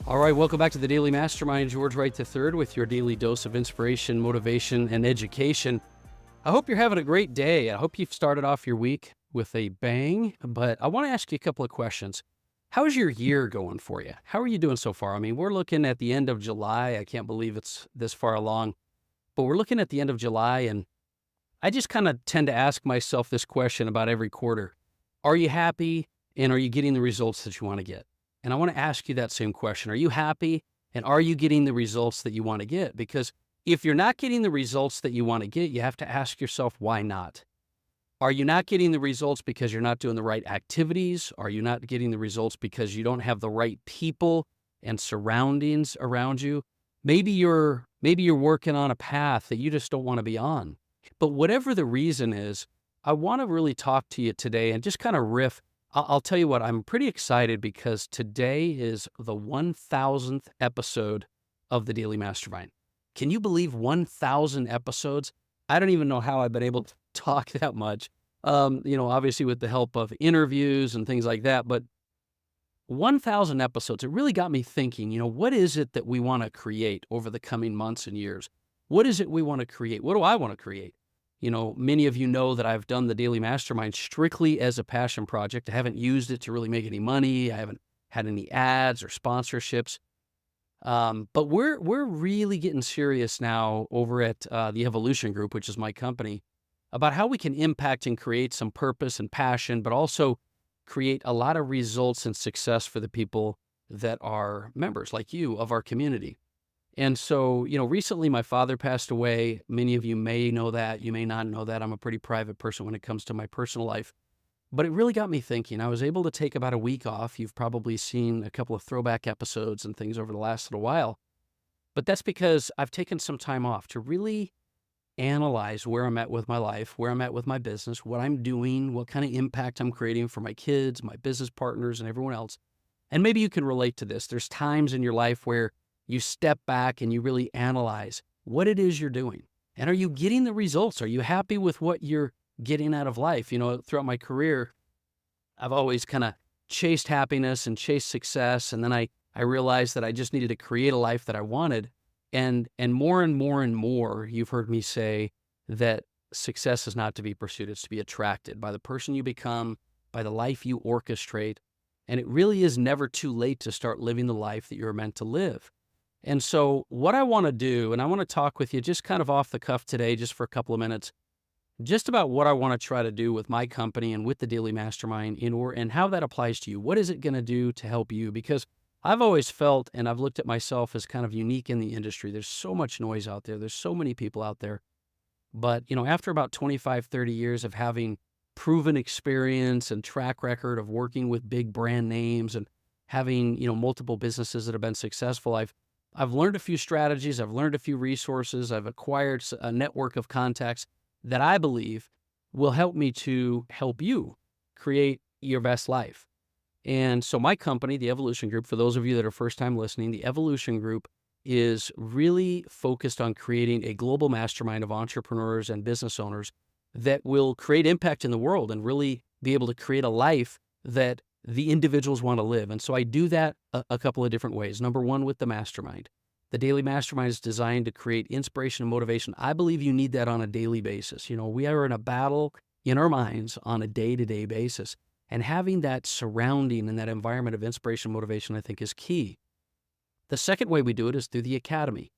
All right, welcome back to the Daily Mastermind. George Wright III with your daily dose of inspiration, motivation, and education. I hope you're having a great day. I hope you've started off your week with a bang, but I want to ask you a couple of questions. How's your year going for you? How are you doing so far? I mean, we're looking at the end of July. I can't believe it's this far along, but we're looking at the end of July, and I just kind of tend to ask myself this question about every quarter. Are you happy, and are you getting the results that you want to get? And I want to ask you that same question. Are you happy, and are you getting the results that you want to get? Because if you're not getting the results that you want to get, you have to ask yourself, why not? Are you not getting the results because you're not doing the right activities? Are you not getting the results because you don't have the right people and surroundings around you? Maybe you're working on a path that you just don't want to be on. But whatever the reason is, I want to really talk to you today and just kind of riff. I'll tell you what, I'm pretty excited because today is the 1000th episode of the Daily Mastermind. Can you believe 1000 episodes? I don't even know how I've been able to talk that much, obviously with the help of interviews and things like that, but 1000 episodes, it really got me thinking, what is it that we want to create over the coming months and years? What is it we want to create? What do I want to create? Many of you know that I've done the Daily Mastermind strictly as a passion project. I haven't used it to really make any money. I haven't had any ads or sponsorships. But we're really getting serious now over at the Evolution Group, which is my company, about how we can impact and create some purpose and passion, but also create a lot of results and success for the people that are members like you of our community. And so, recently my father passed away. Many of you may know that. You may not know that. I'm a pretty private person when it comes to my personal life. But it really got me thinking. I was able to take about a week off. You've probably seen a couple of throwback episodes and things over the last little while. But that's because I've taken some time off to really analyze where I'm at with my life, where I'm at with my business, what I'm doing, what kind of impact I'm creating for my kids, my business partners, and everyone else. And maybe you can relate to this. There's times in your life where you step back and you really analyze what it is you're doing. And are you getting the results? Are you happy with what you're getting out of life? Throughout my career, I've always kind of chased happiness and chased success. And then I realized that I just needed to create a life that I wanted. And more and more and more, you've heard me say that success is not to be pursued. It's to be attracted by the person you become, by the life you orchestrate. And it really is never too late to start living the life that you're meant to live. And so what I want to do, and I want to talk with you just kind of off the cuff today, just for a couple of minutes, just about what I want to try to do with my company and with the Daily Mastermind and how that applies to you. What is it going to do to help you? Because I've always felt, and I've looked at myself as kind of unique in the industry. There's so much noise out there. There's so many people out there. But, after about 25, 30 years of having proven experience and track record of working with big brand names and having, multiple businesses that have been successful, I've learned a few strategies. I've learned a few resources. I've acquired a network of contacts that I believe will help me to help you create your best life. And so my company, the Evolution Group, for those of you that are first time listening, the Evolution Group is really focused on creating a global mastermind of entrepreneurs and business owners that will create impact in the world and really be able to create a life that the individuals want to live. And so I do that a couple of different ways. Number one, with the mastermind. The Daily Mastermind is designed to create inspiration and motivation. I believe you need that on a daily basis. We are in a battle in our minds on a day-to-day basis. And having that surrounding and that environment of inspiration and motivation, I think, is key. The second way we do it is through the Academy.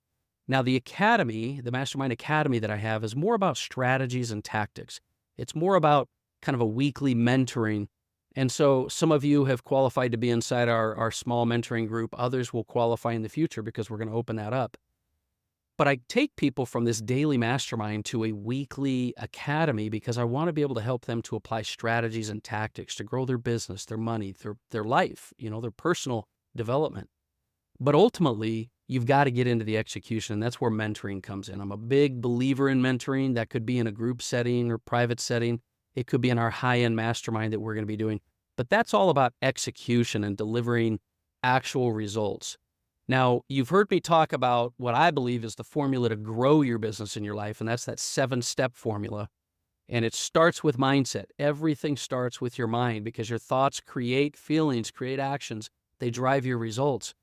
Now, the Academy, the Mastermind Academy that I have, is more about strategies and tactics. It's more about kind of a weekly mentoring. And so some of you have qualified to be inside our small mentoring group. Others will qualify in the future because we're going to open that up. But I take people from this daily mastermind to a weekly academy because I want to be able to help them to apply strategies and tactics to grow their business, their money, their life, their personal development. But ultimately, you've got to get into the execution, and that's where mentoring comes in. I'm a big believer in mentoring. That could be in a group setting or private setting. It could be in our high-end mastermind that we're going to be doing. But that's all about execution and delivering actual results. Now, you've heard me talk about what I believe is the formula to grow your business in your life, and that's that 7-step formula. And it starts with mindset. Everything starts with your mind because your thoughts create feelings, create actions. They drive your results.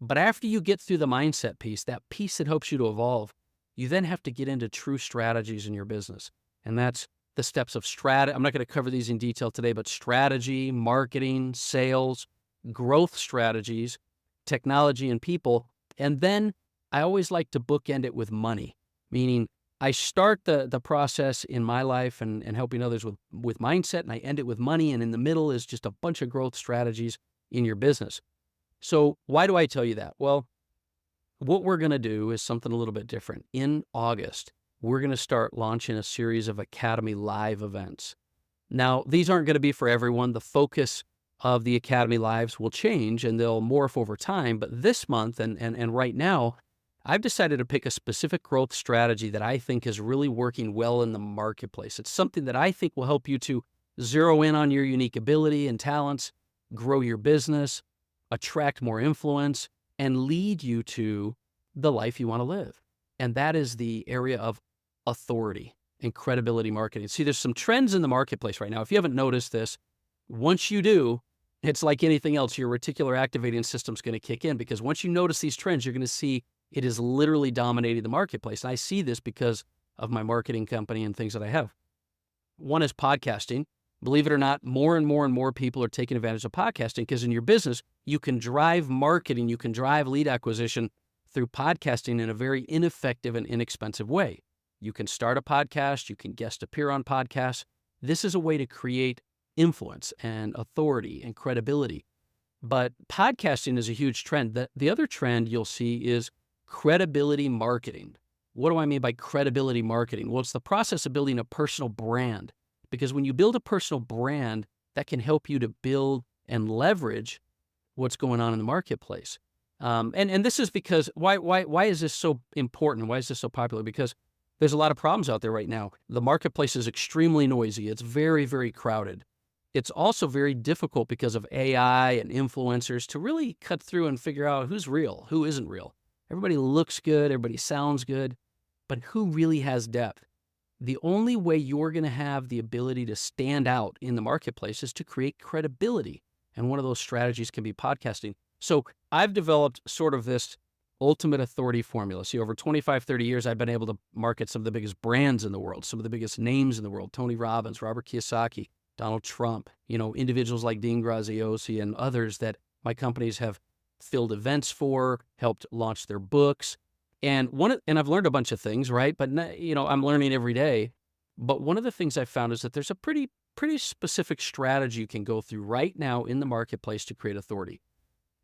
But after you get through the mindset piece, that piece that helps you to evolve, you then have to get into true strategies in your business. And that's the steps of strategy. I'm not going to cover these in detail today, but strategy, marketing, sales, growth strategies, technology, and people. And then I always like to bookend it with money, meaning I start the process in my life and helping others with mindset, and I end it with money. And in the middle is just a bunch of growth strategies in your business. So why do I tell you that? Well, what we're going to do is something a little bit different. In August, we're going to start launching a series of Academy Live events. Now, these aren't going to be for everyone. The focus of the Academy Lives will change and they'll morph over time. But this month and right now, I've decided to pick a specific growth strategy that I think is really working well in the marketplace. It's something that I think will help you to zero in on your unique ability and talents, grow your business, attract more influence, and lead you to the life you want to live. And that is the area of authority and credibility marketing. See, there's some trends in the marketplace right now. If you haven't noticed this, once you do, it's like anything else, your reticular activating system is going to kick in, because once you notice these trends, you're going to see it is literally dominating the marketplace. And I see this because of my marketing company and things that I have. One is podcasting. Believe it or not, more and more people are taking advantage of podcasting, because in your business, you can drive marketing, you can drive lead acquisition through podcasting in a very ineffective and inexpensive way. You can start a podcast, you can guest appear on podcasts. This is a way to create influence and authority and credibility. But podcasting is a huge trend. The other trend you'll see is credibility marketing. What do I mean by credibility marketing? Well, it's the process of building a personal brand. Because when you build a personal brand, that can help you to build and leverage what's going on in the marketplace. And this is because why is this so important? Why is this so popular? Because there's a lot of problems out there right now. The marketplace is extremely noisy. It's very, very crowded. It's also very difficult because of AI and influencers to really cut through and figure out who's real, who isn't real. Everybody looks good, everybody sounds good, but who really has depth? The only way you're going to have the ability to stand out in the marketplace is to create credibility. And one of those strategies can be podcasting. So I've developed sort of this ultimate authority formula. See, over 25, 30 years, I've been able to market some of the biggest brands in the world, some of the biggest names in the world, Tony Robbins, Robert Kiyosaki, Donald Trump, individuals like Dean Graziosi and others that my companies have filled events for, helped launch their books. And I've learned a bunch of things, right? But I'm learning every day. But one of the things I've found is that there's a pretty specific strategy you can go through right now in the marketplace to create authority.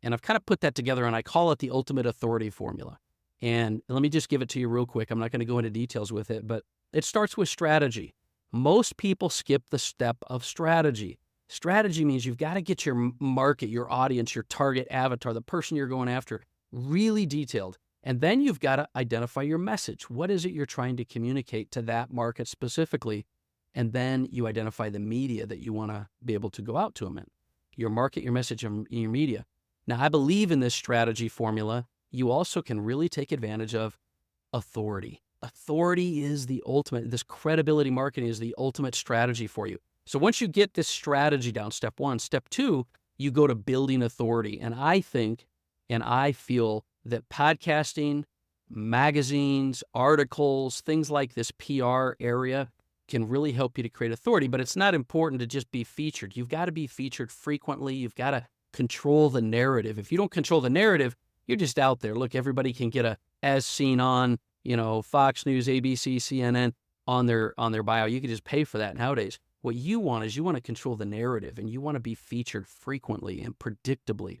And I've kind of put that together, and I call it the ultimate authority formula. And let me just give it to you real quick. I'm not going to go into details with it, but it starts with strategy. Most people skip the step of strategy. Strategy means you've got to get your market, your audience, your target avatar, the person you're going after, really detailed. And then you've got to identify your message. What is it you're trying to communicate to that market specifically? And then you identify the media that you want to be able to go out to them in. Your market, your message, and your media. Now, I believe in this strategy formula. You also can really take advantage of authority. Authority is the ultimate. This credibility marketing is the ultimate strategy for you. So once you get this strategy down, step one, step two, you go to building authority. And I think, and I feel that podcasting, magazines, articles, things like this PR area can really help you to create authority. But it's not important to just be featured. You've got to be featured frequently. You've got to control the narrative. If you don't control the narrative, you're just out there. Look, everybody can get a as seen on, Fox News, ABC, CNN on their bio. You can just pay for that nowadays. What you want is you want to control the narrative, and you want to be featured frequently and predictably.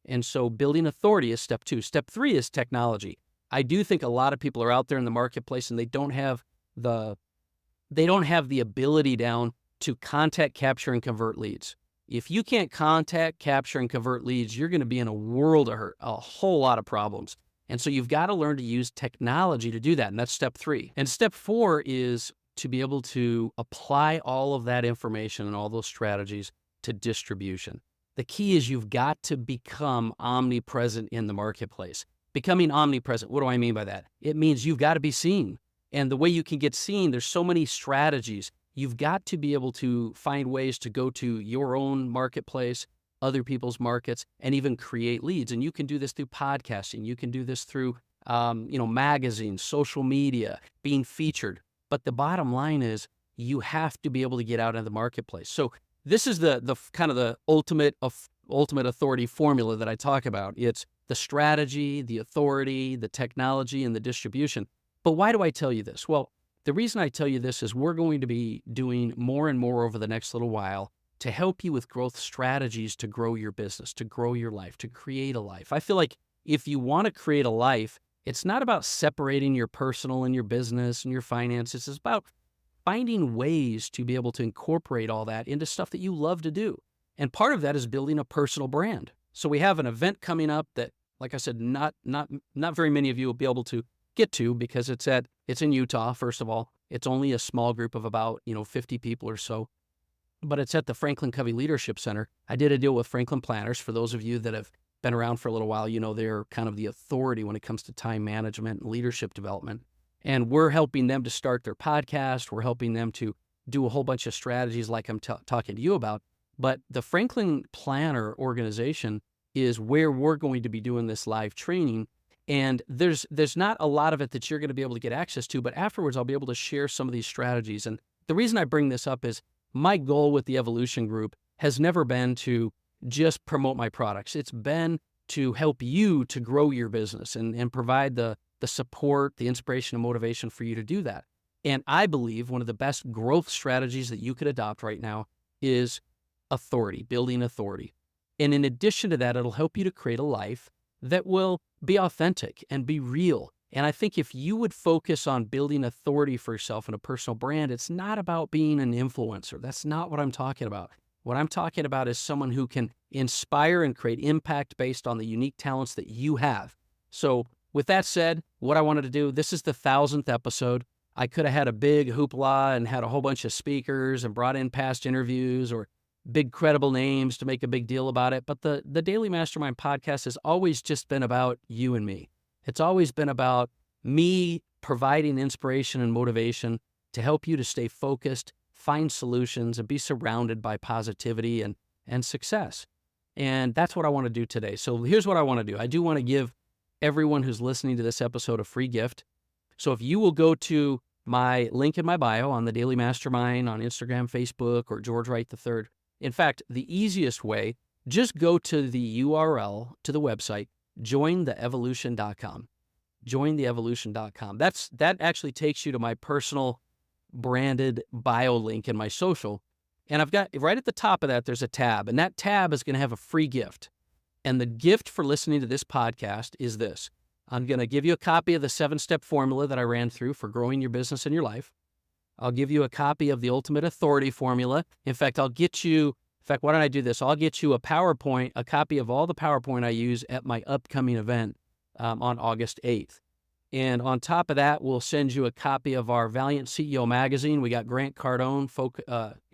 And so building authority is step two. Step three is technology. I do think a lot of people are out there in the marketplace and they don't have the ability down to contact, capture, and convert leads. If you can't contact, capture, and convert leads, you're going to be in a world of hurt, a whole lot of problems. And so you've got to learn to use technology to do that. And that's step three. And step four is to be able to apply all of that information and all those strategies to distribution. The key is you've got to become omnipresent in the marketplace. Becoming omnipresent, what do I mean by that? It means you've got to be seen. And the way you can get seen, there's so many strategies. You've got to be able to find ways to go to your own marketplace, other people's markets and even create leads. And you can do this through podcasting. You can do this through, magazines, social media, being featured. But the bottom line is you have to be able to get out in the marketplace. So this is the kind of the ultimate authority formula that I talk about. It's the strategy, the authority, the technology, and the distribution. But why do I tell you this? Well, the reason I tell you this is we're going to be doing more and more over the next little while to help you with growth strategies to grow your business, to grow your life, to create a life. I feel like if you want to create a life, it's not about separating your personal and your business and your finances. It's about finding ways to be able to incorporate all that into stuff that you love to do. And part of that is building a personal brand. So we have an event coming up that, like I said, not very many of you will be able to get to because it's in Utah, first of all. It's only a small group of about, 50 people or so. But it's at the Franklin Covey Leadership Center. I did a deal with Franklin Planners. For those of you that have been around for a little while, they're kind of the authority when it comes to time management and leadership development. And we're helping them to start their podcast. We're helping them to do a whole bunch of strategies like I'm talking to you about. But the Franklin Planner organization is where we're going to be doing this live training. And there's not a lot of it that you're going to be able to get access to, but afterwards I'll be able to share some of these strategies. And the reason I bring this up is my goal with the Evolution Group has never been to just promote my products. It's been to help you to grow your business and provide the support, the inspiration, and motivation for you to do that. And I believe one of the best growth strategies that you could adopt right now is authority, building authority. And in addition to that, it'll help you to create a life that will be authentic and be real. And I think if you would focus on building authority for yourself and a personal brand, it's not about being an influencer. That's not what I'm talking about. What I'm talking about is someone who can inspire and create impact based on the unique talents that you have. So with that said, what I wanted to do, this is the 1,000th episode. I could have had a big hoopla and had a whole bunch of speakers and brought in past interviews or big credible names to make a big deal about it. But the Daily Mastermind podcast has always just been about you and me. It's always been about me providing inspiration and motivation to help you to stay focused, find solutions, and be surrounded by positivity and success. And that's what I want to do today. So here's what I want to do. I do want to give everyone who's listening to this episode a free gift. So if you will go to my link in my bio on the Daily Mastermind on Instagram, Facebook, or George Wright III. In fact, the easiest way, just go to the URL to the website, jointheevolution.com. Jointheevolution.com. That actually takes you to my personal branded bio link in my social. And I've got right at the top of that, there's a tab, and that tab is going to have a free gift. And the gift for listening to this podcast is this. I'm going to give you a copy of the 7-step formula that I ran through for growing your business and your life. I'll give you a copy of the ultimate authority formula. In fact, why don't I do this? I'll get you a copy of all the PowerPoint I use at my upcoming event on August 8th. And on top of that, we'll send you a copy of our Valiant CEO magazine. We got Grant Cardone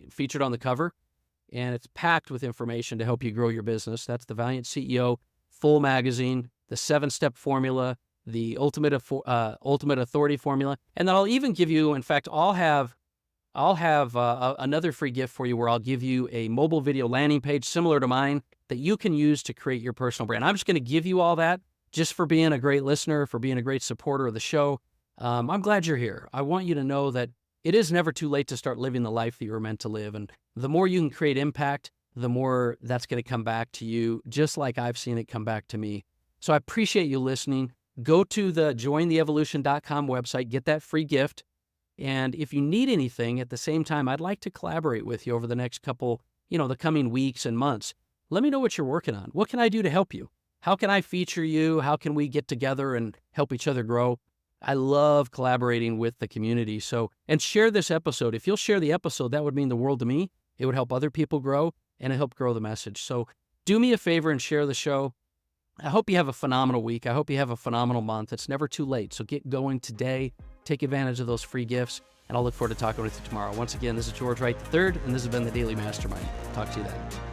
featured on the cover, and it's packed with information to help you grow your business. That's the Valiant CEO full magazine, the 7-step formula, the ultimate authority formula. And then I'll even give you, in fact, I'll have another free gift for you where I'll give you a mobile video landing page similar to mine that you can use to create your personal brand. I'm just going to give you all that just for being a great listener, for being a great supporter of the show. I'm glad you're here. I want you to know that it is never too late to start living the life that you were meant to live. And the more you can create impact, the more that's going to come back to you, just like I've seen it come back to me. So I appreciate you listening. Go to the jointheevolution.com website, get that free gift. And if you need anything at the same time, I'd like to collaborate with you over the next couple, the coming weeks and months. Let me know what you're working on. What can I do to help you? How can I feature you? How can we get together and help each other grow? I love collaborating with the community. And share this episode. If you'll share the episode, that would mean the world to me. It would help other people grow and help grow the message. So do me a favor and share the show. I hope you have a phenomenal week. I hope you have a phenomenal month. It's never too late. So get going today. Take advantage of those free gifts, and I'll look forward to talking with you tomorrow. Once again, this is George Wright III, and this has been the Daily Mastermind. Talk to you then.